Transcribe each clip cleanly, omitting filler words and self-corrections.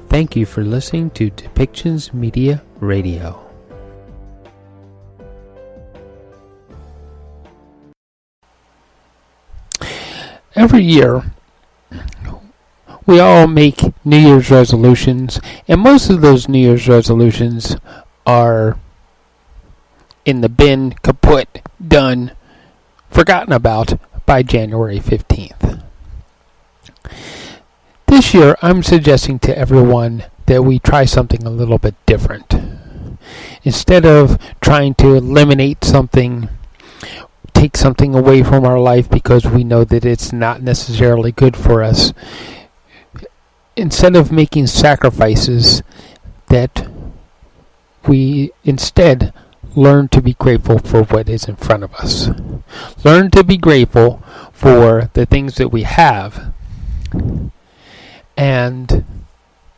Thank you for listening to Depictions Media Radio. Every year, we all make New Year's resolutions, and most of those New Year's resolutions are in the bin, kaput, done, forgotten about by January 15th. This year, I'm suggesting to everyone that we try something a little bit different. Instead of trying to eliminate something, take something away from our life because we know that it's not necessarily good for us, instead of making sacrifices, that we instead learn to be grateful for what is in front of us. Learn to be grateful for the things that we have, and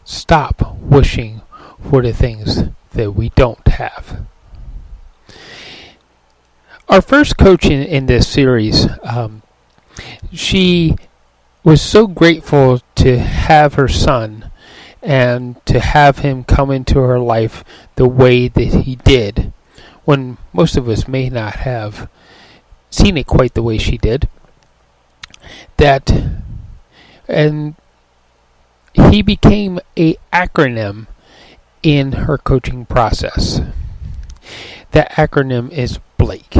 stop wishing for the things that we don't have. Our first coach in this series, she was so grateful to have her son and to have him come into her life the way that he did, when most of us may not have seen it quite the way she did. And he became an acronym in her coaching process. That acronym is Blake.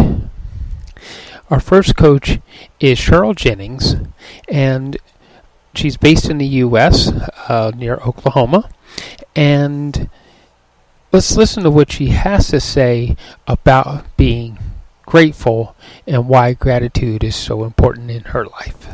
Our first coach is Cheryl Ginnings, and she's based in the U.S., near Oklahoma. And let's listen to what she has to say about being grateful and why gratitude is so important in her life.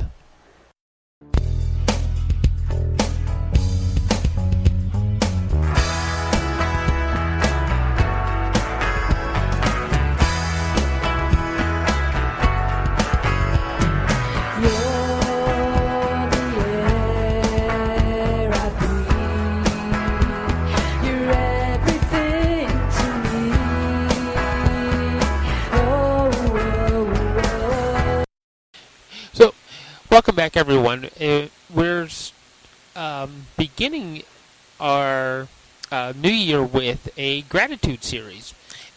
Welcome back, everyone. We're beginning our new year with a gratitude series.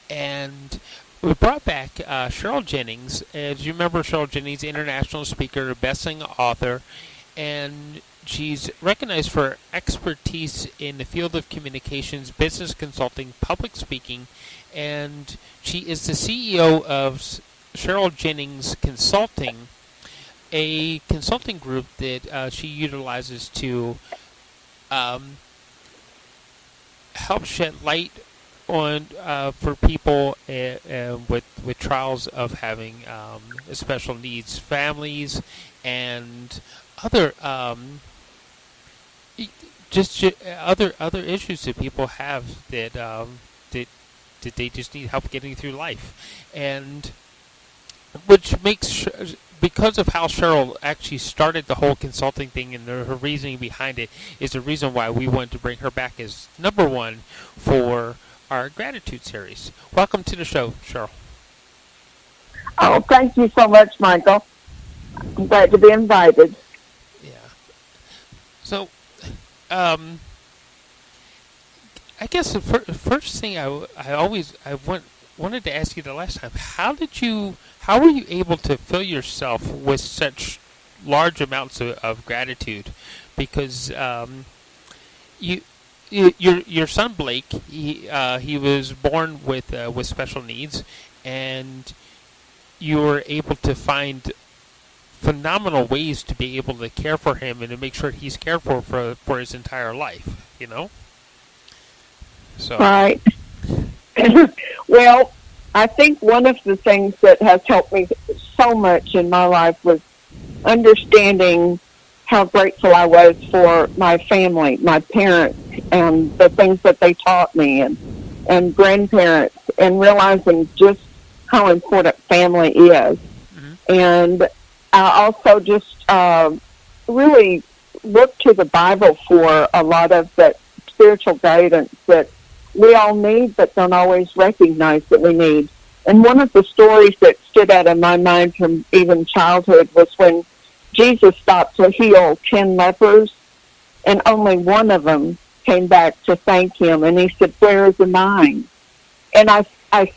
And we brought back Cheryl Ginnings. As you remember, Cheryl Ginnings, international speaker, best-selling author, and she's recognized for her expertise in the field of communications, business consulting, public speaking, and she is the CEO of Cheryl Ginnings Consulting, a consulting group that she utilizes to help shed light on for people with trials of having special needs families and other other issues that people have that that they just need help getting through life, and which makes because of how Cheryl actually started the whole consulting thing and her reasoning behind it is the reason why we wanted to bring her back as number one for our gratitude series. Welcome to the show, Cheryl. Oh, thank you so much, Michael. I'm glad to be invited. Yeah. So, I guess the first thing I wanted to ask you the last time, how were you able to fill yourself with such large amounts of gratitude? Because your son Blake, he was born with special needs, and you were able to find phenomenal ways to be able to care for him and to make sure he's cared for his entire life. You know. So. Right. Well, I think one of the things that has helped me so much in my life was understanding how grateful I was for my family, my parents, and the things that they taught me, and grandparents, and realizing just how important family is. Mm-hmm. And I also just really look to the Bible for a lot of that spiritual guidance that we all need, but don't always recognize that we need. And one of the stories that stood out in my mind from even childhood was when Jesus stopped to heal 10 lepers, and only one of them came back to thank him, and he said, "Where is the nine?" And I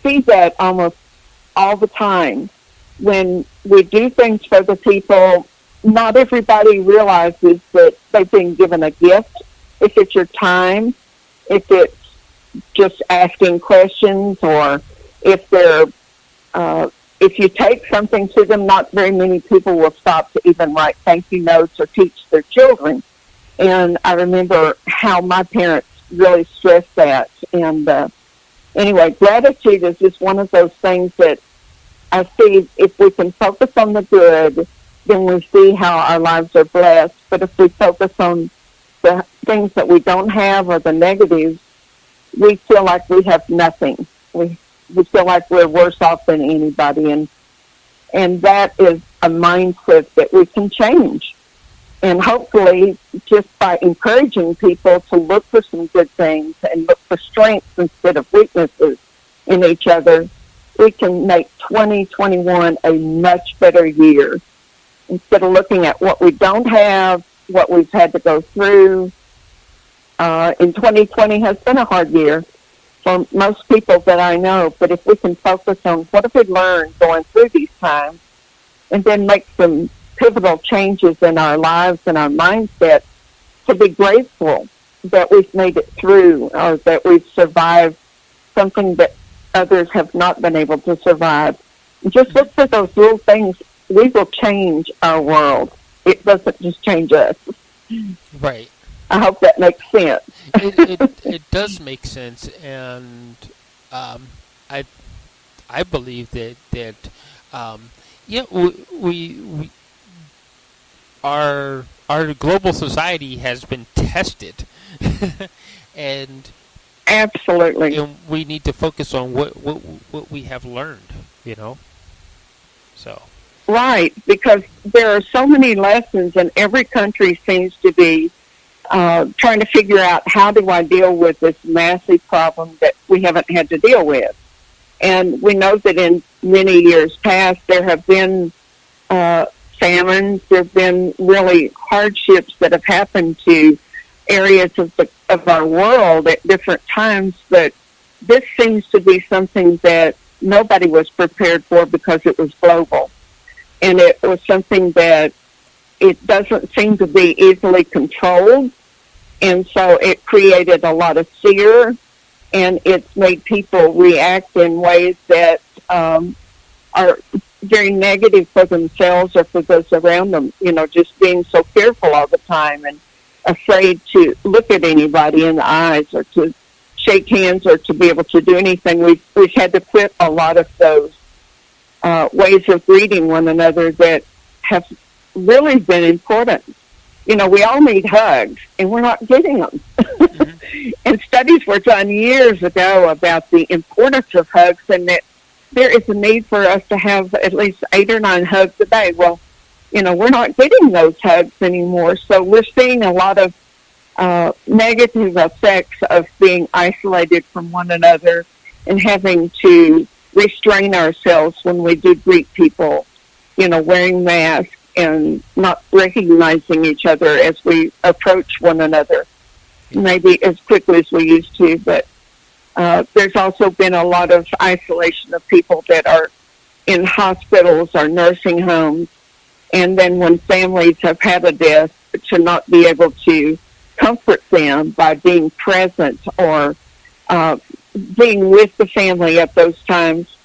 see that almost all the time when we do things for the people. Not everybody realizes that they've been given a gift. If it's your time, if it's just asking questions, or if they're if you take something to them, not very many people will stop to even write thank you notes or teach their children. And I remember how my parents really stressed that. And anyway, gratitude is just one of those things that I see if we can focus on the good, then we see how our lives are blessed. But if we focus on the things that we don't have or the negatives, we feel like we have nothing. We feel like we're worse off than anybody. And that is a mindset that we can change. And hopefully, just by encouraging people to look for some good things and look for strengths instead of weaknesses in each other, we can make 2021 a much better year. Instead of looking at what we don't have, what we've had to go through. In 2020 has been a hard year for most people that I know, but if we can focus on what have we learned going through these times, and then make some pivotal changes in our lives and our mindset to be grateful that we've made it through, or that we've survived something that others have not been able to survive. Just look for those little things. We will change our world. It doesn't just change us. Right. I hope that makes sense. It does make sense, and I believe that yeah, we our global society has been tested, and absolutely, and we need to focus on what we have learned, So right, because there are so many lessons, and every country seems to be trying to figure out, how do I deal with this massive problem that we haven't had to deal with. And we know that in many years past, there have been famines, there have been really hardships that have happened to areas of our world at different times, but this seems to be something that nobody was prepared for because it was global. And it was something that it doesn't seem to be easily controlled, and so it created a lot of fear, and it's made people react in ways that are very negative for themselves or for those around them, just being so fearful all the time and afraid to look at anybody in the eyes or to shake hands or to be able to do anything. We've had to quit a lot of those ways of greeting one another that have really been important. We all need hugs, and we're not getting them. Mm-hmm. And studies were done years ago about the importance of hugs, and that there is a need for us to have at least 8 or 9 hugs a day. Well, we're not getting those hugs anymore, so we're seeing a lot of negative effects of being isolated from one another and having to restrain ourselves when we do greet people, wearing masks and not recognizing each other as we approach one another, maybe as quickly as we used to. But there's also been a lot of isolation of people that are in hospitals or nursing homes, and then when families have had a death, to not be able to comfort them by being present or being with the family at those times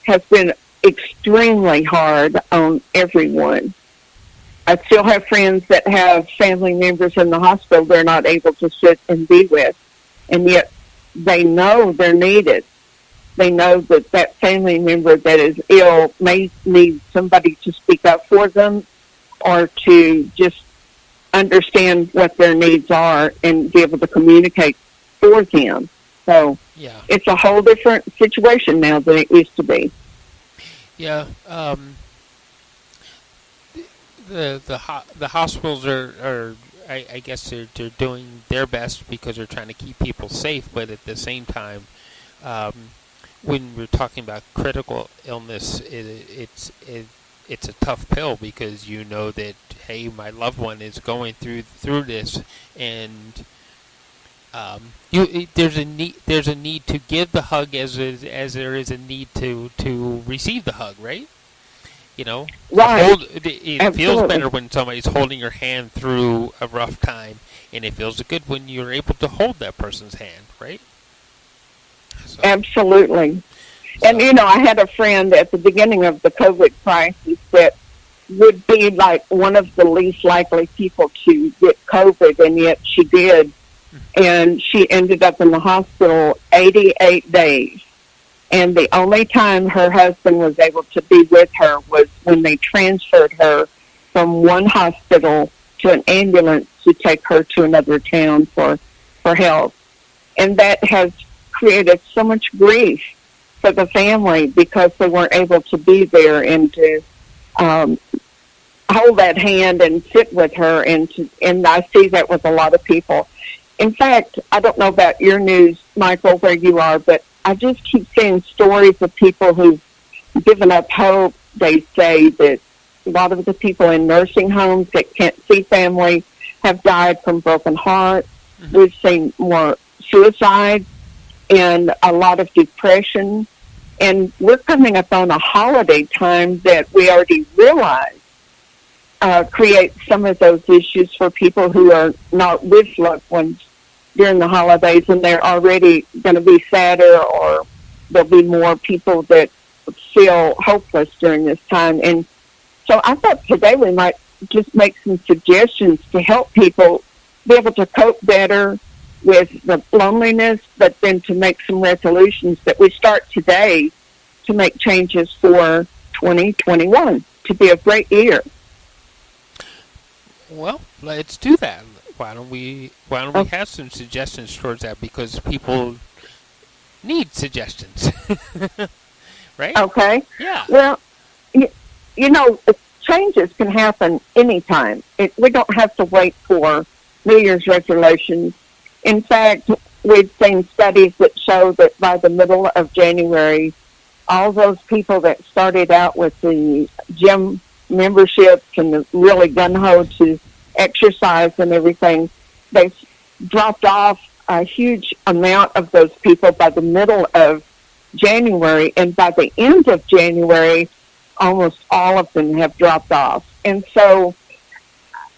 has been extremely hard on everyone. I still have friends that have family members in the hospital they're not able to sit and be with, and yet they know they're needed. They know that family member that is ill may need somebody to speak up for them or to just understand what their needs are and be able to communicate for them. So yeah, it's a whole different situation now than it used to be. Yeah. The hospitals are I guess they're doing their best because they're trying to keep people safe, but at the same time, when we're talking about critical illness, it's a tough pill, because that, hey, my loved one is going through this, and There's a need to give the hug as there is a need to receive the hug, right? You know, Right. it feels Absolutely. better when somebody's holding your hand through a rough time, and it feels good when you're able to hold that person's hand, right? So, Absolutely. And, so I had a friend at the beginning of the COVID crisis that would be like one of the least likely people to get COVID, and yet she did. And she ended up in the hospital 88 days. And the only time her husband was able to be with her was when they transferred her from one hospital to an ambulance to take her to another town for help. And that has created so much grief for the family because they weren't able to be there and to um, hold that hand and sit with her. And I see that with a lot of people. In fact, I don't know about your news, Michael, where you are, but I just keep seeing stories of people who've given up hope. They say that a lot of the people in nursing homes that can't see family have died from broken hearts. mm-hmm. We've seen more suicide and a lot of depression. And we're coming up on a holiday time that we already realize create some of those issues for people who are not with loved ones during the holidays, and they're already going to be sadder, or there'll be more people that feel hopeless during this time. And so I thought today we might just make some suggestions to help people be able to cope better with the loneliness, but then to make some resolutions that we start today to make changes for 2021 to be a great year. Well, let's do that. Why don't we Okay. have some suggestions towards that, because people need suggestions, right? Okay. Yeah. Well, you, changes can happen anytime. We don't have to wait for New Year's resolutions. In fact, we've seen studies that show that by the middle of January, all those people that started out with the gym memberships and the really gung-ho to exercise and everything, they've dropped off a huge amount of those people by the middle of January, and by the end of January, almost all of them have dropped off. And so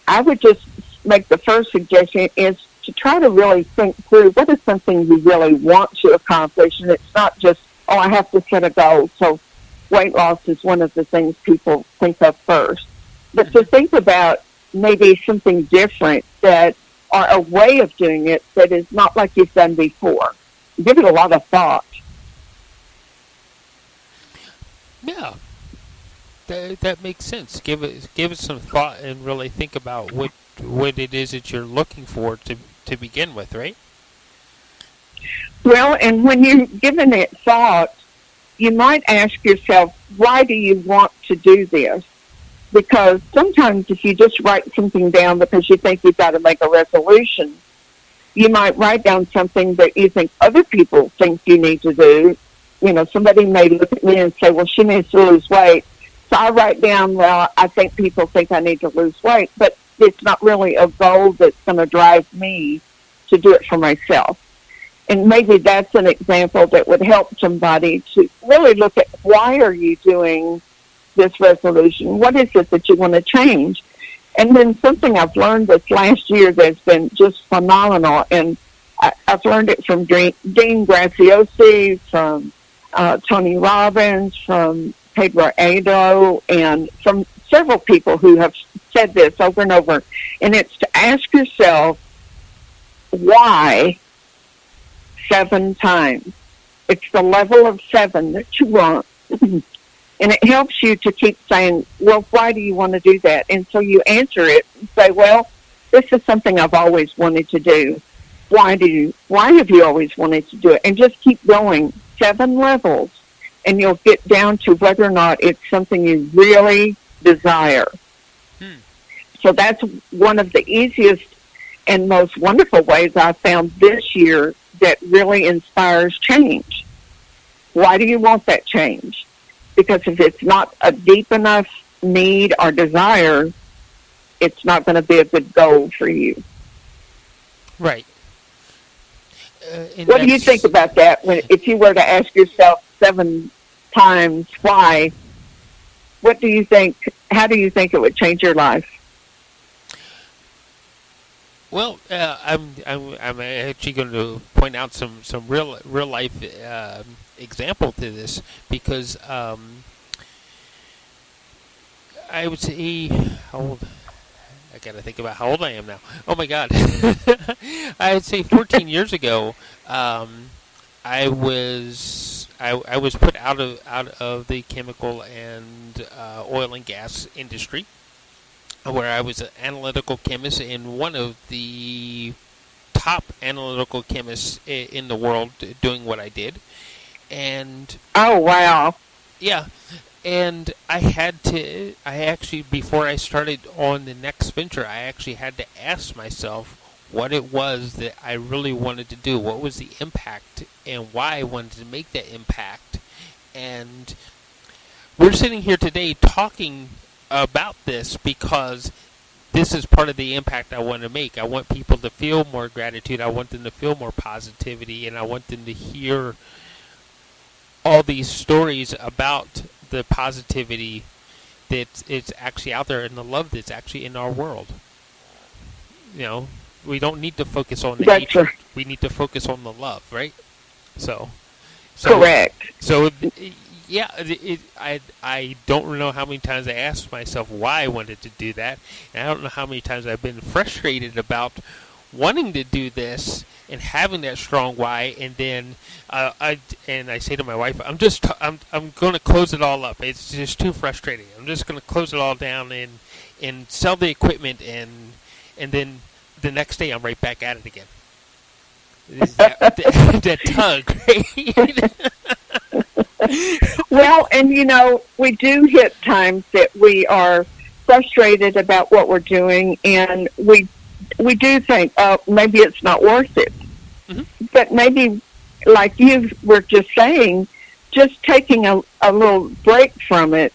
I would just make the first suggestion is to try to really think through what is something you really want to accomplish. And it's not just, oh, I have to set a goal. So weight loss is one of the things people think of first. But to think about maybe something different that, or a way of doing it that is not like you've done before. Give it a lot of thought. Yeah. That makes sense. Give it some thought and really think about what it is that you're looking for to begin with, right? Well, and when you've given it thought, you might ask yourself, why do you want to do this? Because sometimes if you just write something down because you think you've got to make a resolution, you might write down something that you think other people think you need to do. Somebody may look at me and say, well, she needs to lose weight. So I write down, well, I think people think I need to lose weight, but it's not really a goal that's going to drive me to do it for myself. And maybe that's an example that would help somebody to really look at, why are you doing this resolution? What is it that you want to change? And then something I've learned this last year that's been just phenomenal, and I've learned it from Dean Graziosi, from Tony Robbins, from Pedro Ado, and from several people who have said this over and over. And it's to ask yourself, why 7 times? It's the level of 7 that you want. And it helps you to keep saying, well, why do you want to do that? And so you answer it and say, well, this is something I've always wanted to do. Why have you always wanted to do it? And just keep going 7 levels, and you'll get down to whether or not it's something you really desire. So that's one of the easiest and most wonderful ways I found this year that really inspires change. Why do you want that change? Because if it's not a deep enough need or desire, it's not going to be a good goal for you. Right. and What do you think that's about that? If you were to ask yourself 7 times why, what do you think? How do you think it would change your life? well. I'm actually going to point out some real life example to this because I would say how old. I gotta think about how old I am now. Oh my God! I'd say 14 years ago, I was put out of the chemical and oil and gas industry, where I was an analytical chemist and one of the top analytical chemists in the world doing what I did, and Oh, wow. yeah, and I actually, before I started on the next venture, I actually had to ask myself what it was that I really wanted to do. What was the impact and why I wanted to make that impact. And we're sitting here today talking about this because this is part of the impact I want to make. I want people to feel more gratitude. I want them to feel more positivity, and I want them to hear all these stories about the positivity that it's actually out there and the love that's actually in our world. You know, we don't need to focus on the That's hatred. right. We need to focus on the love, right? So Correct. So yeah, I don't know how many times I asked myself why I wanted to do that, and I don't know how many times I've been frustrated about wanting to do this and having that strong why, and then I say to my wife, I'm going to close it all up. It's just too frustrating. I'm just going to close it all down and sell the equipment, and then the next day I'm right back at it again. That tug, right? Well, and we do hit times that we are frustrated about what we're doing, and we do think, oh, maybe it's not worth it. Mm-hmm. But maybe, like you were just saying, just taking a little break from it,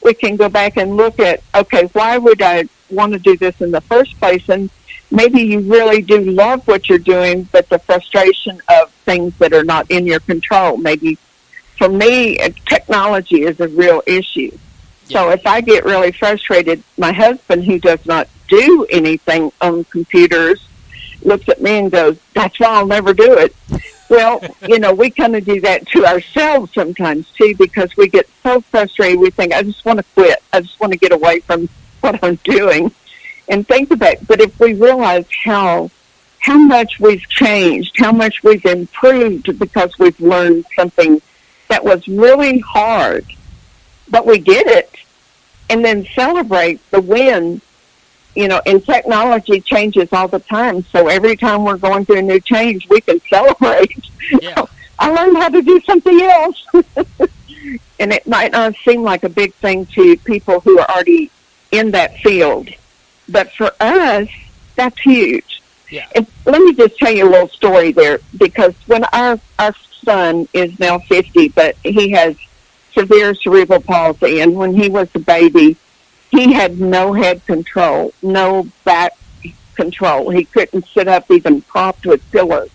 we can go back and look at, okay, why would I want to do this in the first place? And maybe you really do love what you're doing, but the frustration of things that are not in your control. Maybe for me, technology is a real issue. Yeah. So if I get really frustrated, my husband, who does not do anything on computers, looks at me and goes, that's why I'll never do it. Well, we kind of do that to ourselves sometimes, too, because we get so frustrated. We think, I just want to quit. I just want to get away from what I'm doing. And think about it. But if we realize how much we've changed, how much we've improved because we've learned something that was really hard, but we did it, and then celebrate the win. And technology changes all the time. So every time we're going through a new change, we can celebrate. Yeah. I learned how to do something else. And it might not seem like a big thing to people who are already in that field. But for us, that's huge. Yeah. And let me just tell you a little story there, because when our son is now 50, but he has severe cerebral palsy, and when he was a baby, he had no head control, no back control. He couldn't sit up even propped with pillows.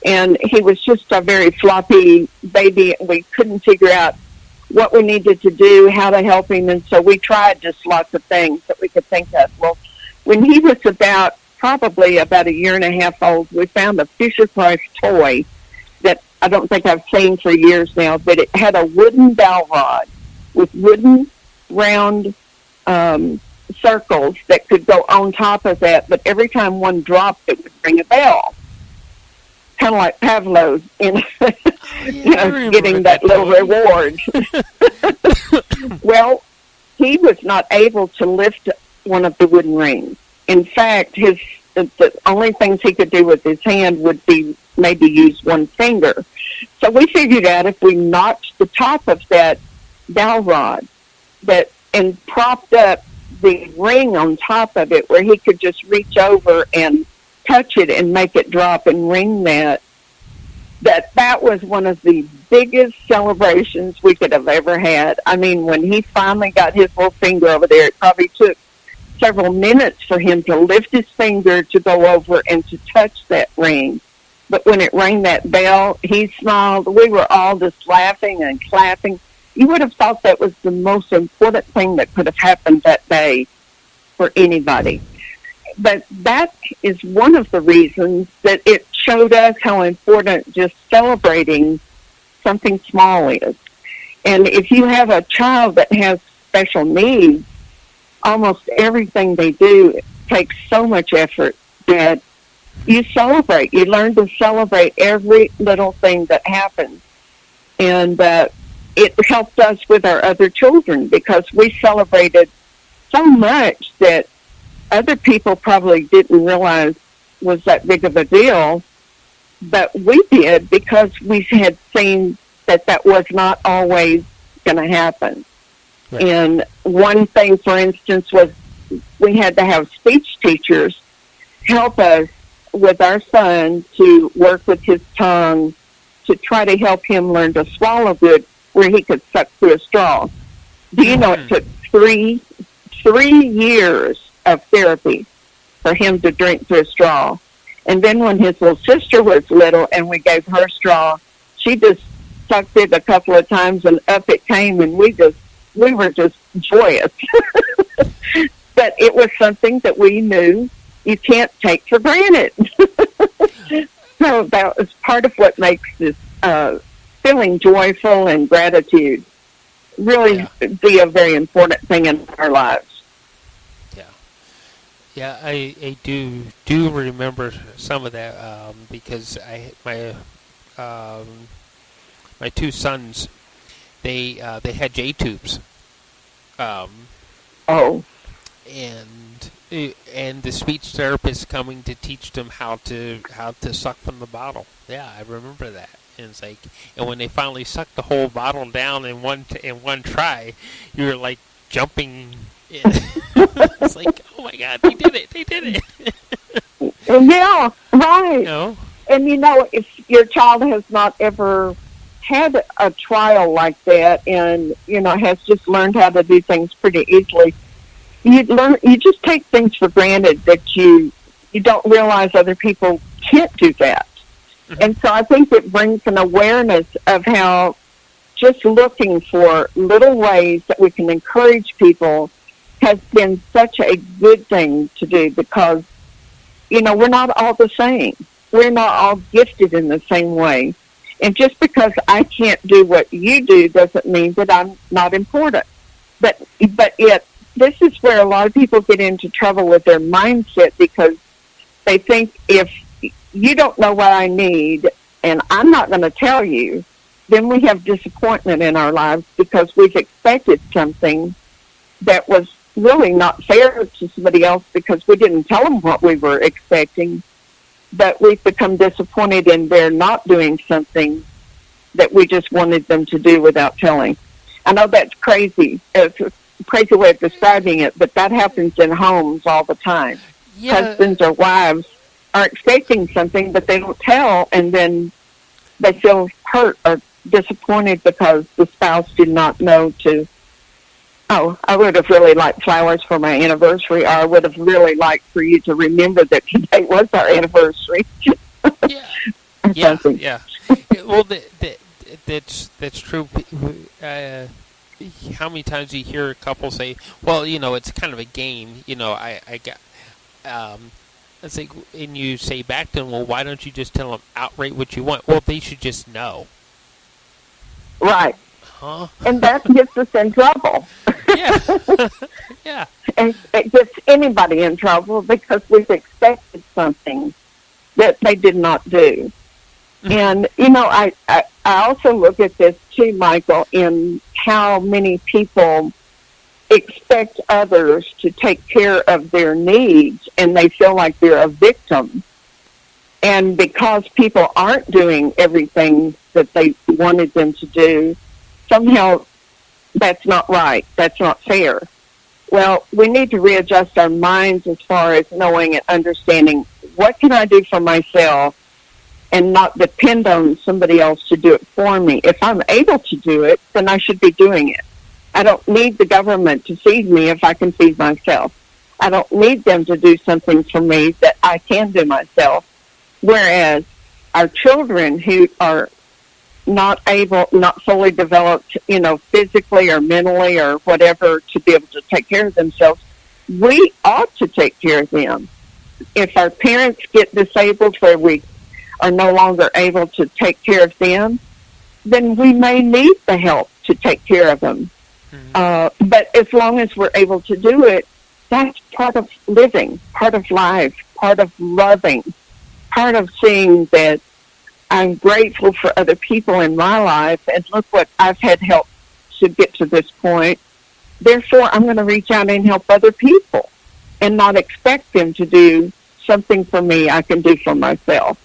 And he was just a very floppy baby, and we couldn't figure out what we needed to do, how to help him. And so we tried just lots of things that we could think of. Well, when he was probably about a year and a half old, we found a Fisher-Price toy that I don't think I've seen for years now, but it had a wooden dowel rod with wooden round circles that could go on top of that, but every time one dropped, it would ring a bell. Kind of like Pavlov's getting that little reward. Well, he was not able to lift one of the wooden rings. In fact, the only things he could do with his hand would be maybe use one finger. So we figured out if we notched the top of that dowel rod and propped up the ring on top of it where he could just reach over and touch it and make it drop and ring that was one of the biggest celebrations we could have ever had. I mean, when he finally got his little finger over there, it probably took several minutes for him to lift his finger to go over and to touch that ring. But when it rang that bell, he smiled. We were all just laughing and clapping. You would have thought that was the most important thing that could have happened that day for anybody. But that is one of the reasons that it showed us how important just celebrating something small is. And if you have a child that has special needs, almost everything they do takes so much effort that you celebrate. You learn to celebrate every little thing that happens. And it helped us with our other children because we celebrated so much that other people probably didn't realize was that big of a deal. But we did because we had seen that that was not always going to happen. Right. And one thing, for instance, was we had to have speech teachers help us with our son to work with his tongue to try to help him learn to swallow good where he could suck through a straw. Do you know it took three years of therapy for him to drink through a straw. And then when his little sister was little and we gave her a straw, she just sucked it a couple of times and up it came, and we were just joyous. But it was something that we knew you can't take for granted. So that was part of what makes this feeling joyful and gratitude really be a very important thing in our lives. Yeah, I do remember some of that because my two sons they had J tubes. And the speech therapist coming to teach them how to suck from the bottle. Yeah, I remember that. And it's like, and when they finally sucked the whole bottle down in one try, you were like jumping. It's like, oh my God, they did it. Yeah, right. You know? And if your child has not ever had a trial like that and, has just learned how to do things pretty easily, you just take things for granted that you don't realize other people can't do that. Mm-hmm. And so I think it brings an awareness of how just looking for little ways that we can encourage people has been such a good thing to do because, we're not all the same. We're not all gifted in the same way. And just because I can't do what you do doesn't mean that I'm not important. But yet, this is where a lot of people get into trouble with their mindset because they think if you don't know what I need and I'm not going to tell you, then we have disappointment in our lives because we've expected something that was really not fair to somebody else because we didn't tell them what we were expecting, but we've become disappointed in their not doing something that we just wanted them to do without telling. I know that's crazy. It's a crazy way of describing it, but that happens in homes all the time. Yeah. Husbands or wives are expecting something, but they don't tell, and then they feel hurt or disappointed because the spouse did not know to, I would have really liked flowers for my anniversary, or I would have really liked for you to remember that today was our anniversary. Yeah. Well, that's true. How many times do you hear a couple say, well, it's kind of a game, I got, it's like, and you say back to them, well, why don't you just tell them outright what you want? Well, they should just know. Right. Huh? And that gets us in trouble. Yeah. Yeah. And it gets anybody in trouble because we've expected something that they did not do. And, I also look at this too, Michael, in how many people expect others to take care of their needs and they feel like they're a victim. And because people aren't doing everything that they wanted them to do, somehow that's not right. That's not fair. Well, we need to readjust our minds as far as knowing and understanding what can I do for myself and not depend on somebody else to do it for me. If I'm able to do it, then I should be doing it. I don't need the government to feed me if I can feed myself. I don't need them to do something for me that I can do myself. Whereas our children who are not fully developed, physically or mentally or whatever, to be able to take care of themselves, we ought to take care of them. If our parents get disabled where we are no longer able to take care of them, then we may need the help to take care of them. But as long as we're able to do it, that's part of living, part of life, part of loving, part of seeing that I'm grateful for other people in my life, and look what I've had help to get to this point. Therefore, I'm going to reach out and help other people and not expect them to do something for me I can do for myself.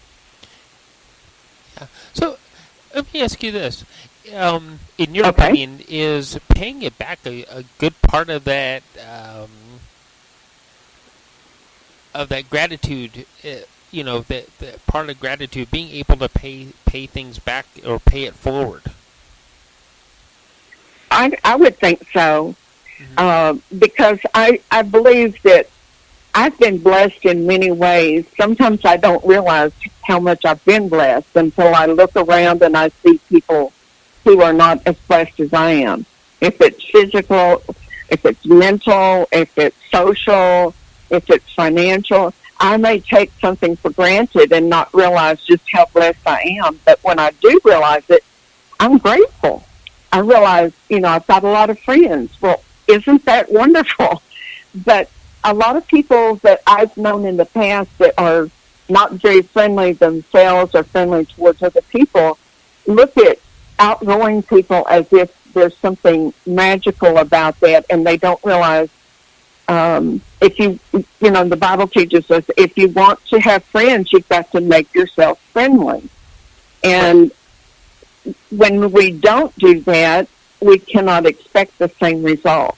Yeah. So let me ask you this. In your opinion, is paying it back a good part of that gratitude? That part of gratitude, being able to pay things back or pay it forward. I would think so, because I believe that I've been blessed in many ways. Sometimes I don't realize how much I've been blessed until I look around and I see people who are not as blessed as I am. If it's physical, if it's mental, if it's social, if it's financial, I may take something for granted and not realize just how blessed I am. But when I do realize it, I'm grateful. I realize, I've got a lot of friends. Well, isn't that wonderful? But a lot of people that I've known in the past that are not very friendly themselves or friendly towards other people look at outgoing people as if there's something magical about that, and they don't realize if the Bible teaches us, if you want to have friends, you've got to make yourself friendly. And when we don't do that, we cannot expect the same result.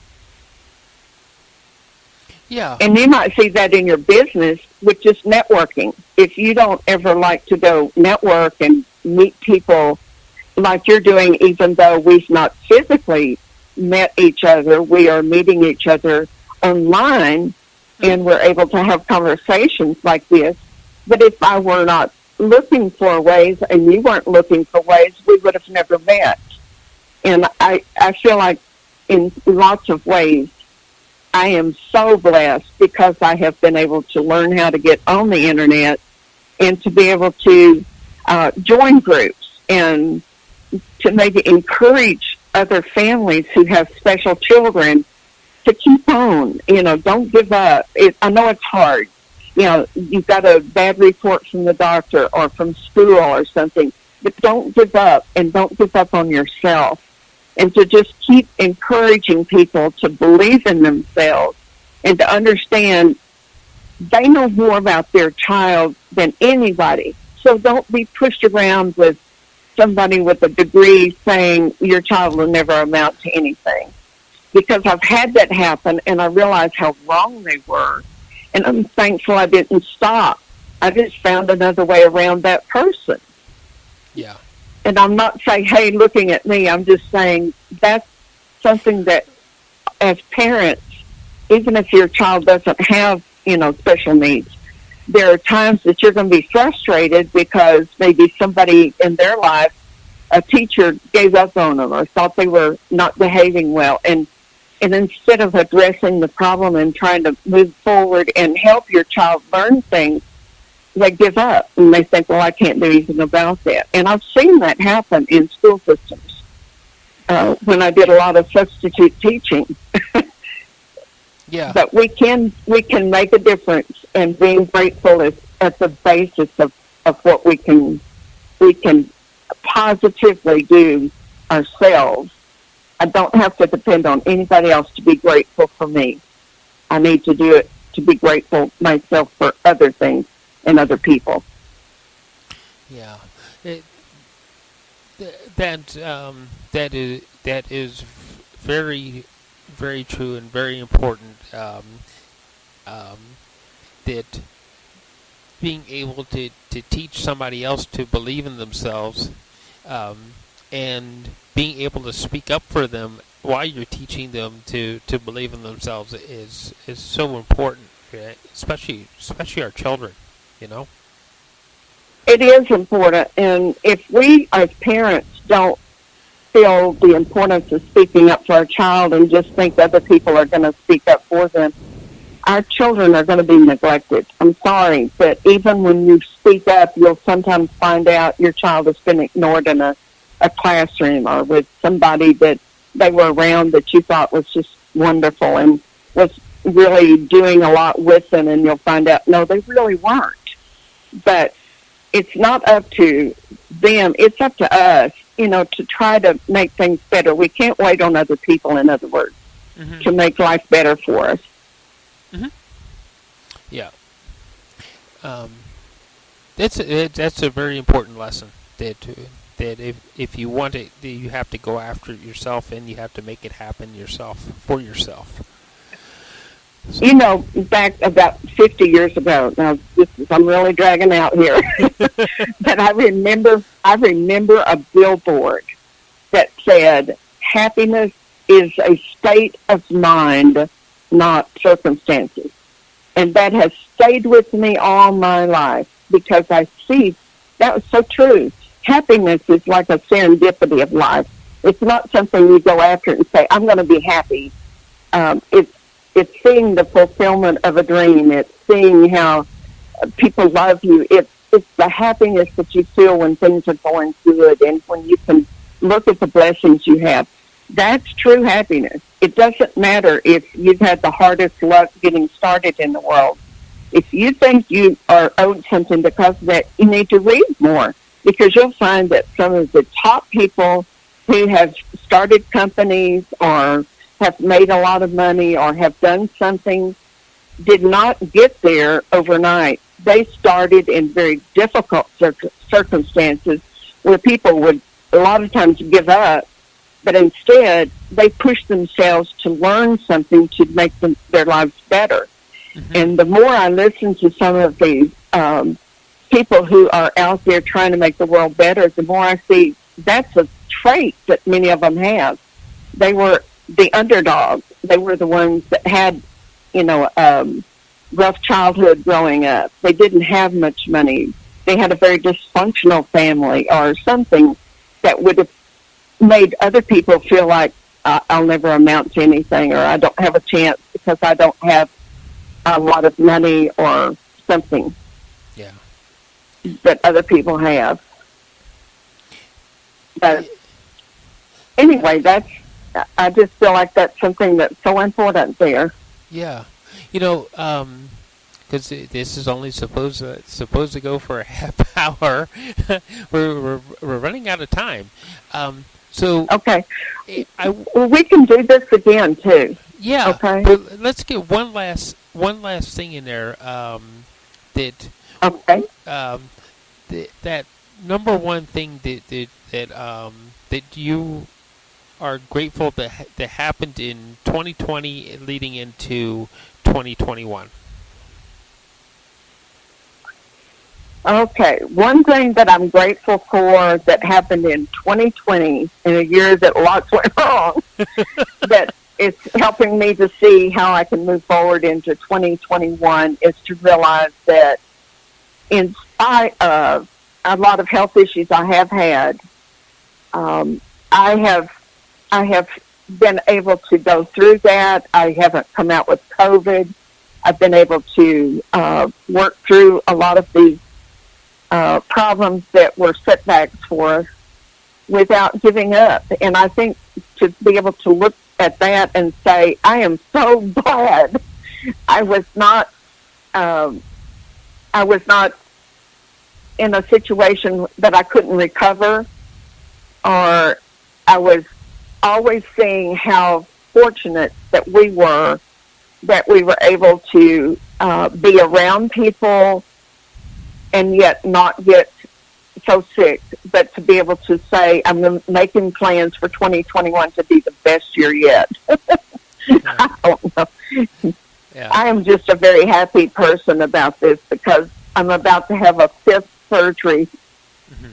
Yeah. And you might see that in your business with just networking. If you don't ever like to go network and meet people like you're doing, even though we've not physically met each other, we are meeting each other online, and we're able to have conversations like this. But if I were not looking for ways and you weren't looking for ways, we would have never met. And I feel like in lots of ways I am so blessed because I have been able to learn how to get on the internet and to be able to join groups and to maybe encourage other families who have special children to keep on. Don't give up. I know it's hard. You've got a bad report from the doctor or from school or something, but don't give up, and don't give up on yourself. And to just keep encouraging people to believe in themselves and to understand they know more about their child than anybody. So don't be pushed around with somebody with a degree saying your child will never amount to anything. Because I've had that happen, and I realized how wrong they were. And I'm thankful I didn't stop. I just found another way around that person. Yeah. And I'm not saying, hey, looking at me. I'm just saying that's something that, as parents, even if your child doesn't have, special needs, there are times that you're going to be frustrated because maybe somebody in their life, a teacher, gave up on them or thought they were not behaving well. And instead of addressing the problem and trying to move forward and help your child learn things, they give up and they think, well, I can't do anything about that. And I've seen that happen in school systems when I did a lot of substitute teaching. Yeah. But we can make a difference, and being grateful is at the basis of what we can positively do ourselves. I don't have to depend on anybody else to be grateful for me. I need to do it to be grateful myself for other things and other people. Yeah, that is very, very true and very important. That being able to teach somebody else to believe in themselves, and being able to speak up for them while you're teaching them to believe in themselves is so important, right? especially our children. It is important, and if we as parents don't feel the importance of speaking up for our child and just think other people are going to speak up for them, our children are going to be neglected. I'm sorry, but even when you speak up, you'll sometimes find out your child has been ignored in a classroom or with somebody that they were around that you thought was just wonderful and was really doing a lot with them, and you'll find out, no, they really weren't. But it's not up to them. It's up to us, to try to make things better. We can't wait on other people, in other words, to make life better for us. Yeah. That's a very important lesson, that if you want it, you have to go after it yourself, and you have to make it happen yourself, for yourself. Back about 50 years ago, now I'm really dragging out here, but I remember a billboard that said, happiness is a state of mind, not circumstances. And that has stayed with me all my life, because I see that was so true. Happiness is like a serendipity of life. It's not something you go after and say, I'm going to be happy. It's seeing the fulfillment of a dream. It's seeing how people love you. It's the happiness that you feel when things are going good and when you can look at the blessings you have. That's true happiness. It doesn't matter if you've had the hardest luck getting started in the world. If you think you are owed something because of that, you need to read more, because you'll find that some of the top people who have started companies or have made a lot of money or have done something did not get there overnight. They started in very difficult circumstances where people would a lot of times give up, but instead they pushed themselves to learn something to make their lives better. And the more I listen to some of these people who are out there trying to make the world better, the more I see that's a trait that many of them have. They were the underdogs. They were the ones that had, rough childhood growing up. They didn't have much money. They had a very dysfunctional family or something that would have made other people feel like I'll never amount to anything, or I don't have a chance because I don't have a lot of money or something that other people have. But anyway, I just feel like that's something that's so important there. Yeah. Because this is only supposed to go for a half hour. we're running out of time. So okay, we can do this again too. Yeah. Okay. But let's get one last thing in there. That number one thing that you are grateful that happened in 2020 leading into 2021. Okay, one thing that I'm grateful for that happened in 2020, in a year that lots went wrong, that it's helping me to see how I can move forward into 2021, is to realize that in spite of a lot of health issues I have had, I have been able to go through that. I haven't come out with COVID. I've been able to work through a lot of these problems that were setbacks for us without giving up. And I think to be able to look at that and say, I am so glad I was not in a situation that I couldn't recover, or I was always seeing how fortunate that we were able to be around people and yet not get so sick, but to be able to say, I'm making plans for 2021 to be the best year yet. I don't know. Yeah. I am just a very happy person about this, because I'm about to have a 5th surgery,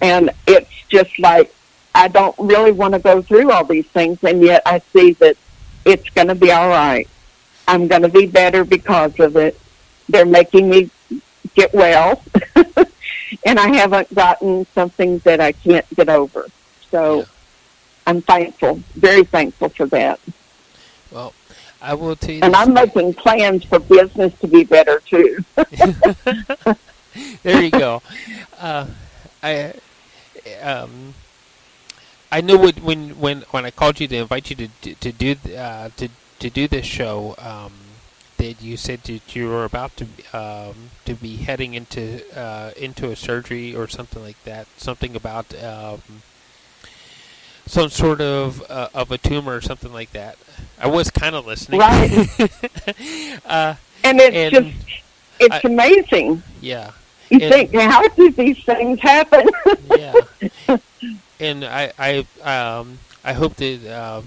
and it's just like, I don't really want to go through all these things, and yet I see that it's going to be all right. I'm going to be better because of it. They're making me get well. and I haven't gotten something that I can't get over. So Yeah. I'm thankful, very thankful for that. Well, I will tell you And this. I'm making plans for business to be better, too. There you go. I I know when I called you to invite you to do this show, that you said that you were about to be heading into a surgery or something like that. Something about some sort of a tumor or something like that. I was kind of listening. Right. And it's amazing. Yeah. You think, how do these things happen? Yeah. And I hope that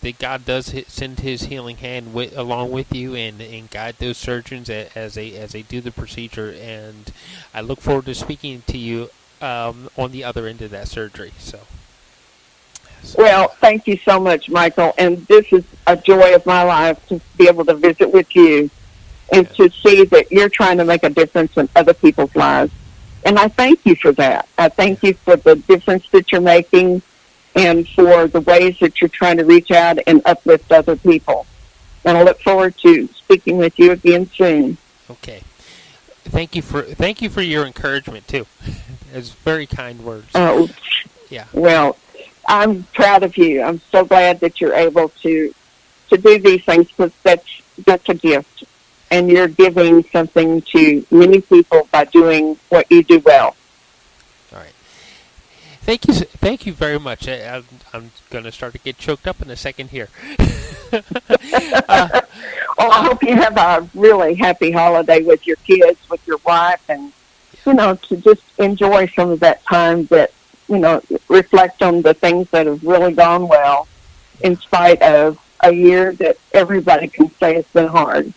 that God does send His healing hand along with you and guide those surgeons as they do the procedure. And I look forward to speaking to you on the other end of that surgery. So. Well, thank you so much, Michael. And this is a joy of my life to be able to visit with you and to see that you're trying to make a difference in other people's lives. And I thank you for that. I thank you for the difference that you're making and for the ways that you're trying to reach out and uplift other people. And I look forward to speaking with you again soon. Okay. Thank you for your encouragement too. It's very kind words. Oh, yeah. Well, I'm proud of you. I'm so glad that you're able to do these things, because that's a gift. And you're giving something to many people by doing what you do well. All right. Thank you very much. I'm going to start to get choked up in a second here. Well, I hope you have a really happy holiday with your kids, with your wife, and, to just enjoy some of that time that, reflect on the things that have really gone well in spite of a year that everybody can say has been hard.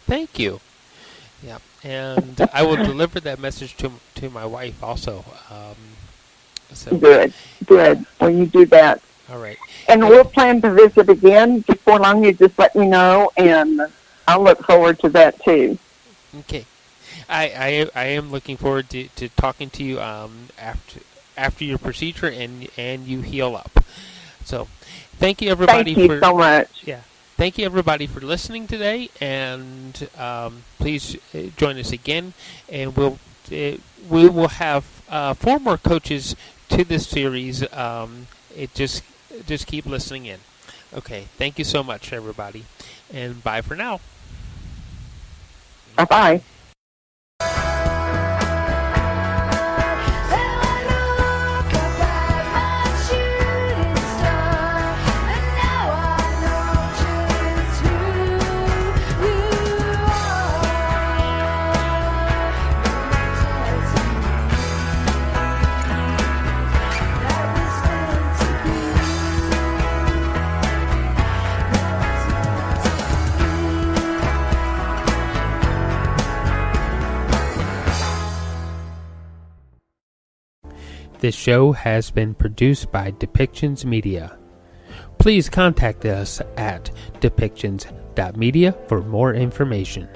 Thank you. Yeah, and I will deliver that message to my wife also. So. Good. Well, you do that. All right. And we'll plan to visit again before long. You just let me know, and I'll look forward to that too. Okay. I am looking forward to talking to you after your procedure and you heal up. So, thank you everybody. Thank you so much. Yeah. Thank you, everybody, for listening today, and please join us again. And we will have 4 more coaches to this series. Just keep listening in. Okay, thank you so much, everybody, and bye for now. Bye-bye. This show has been produced by Depictions Media. Please contact us at depictions.media for more information.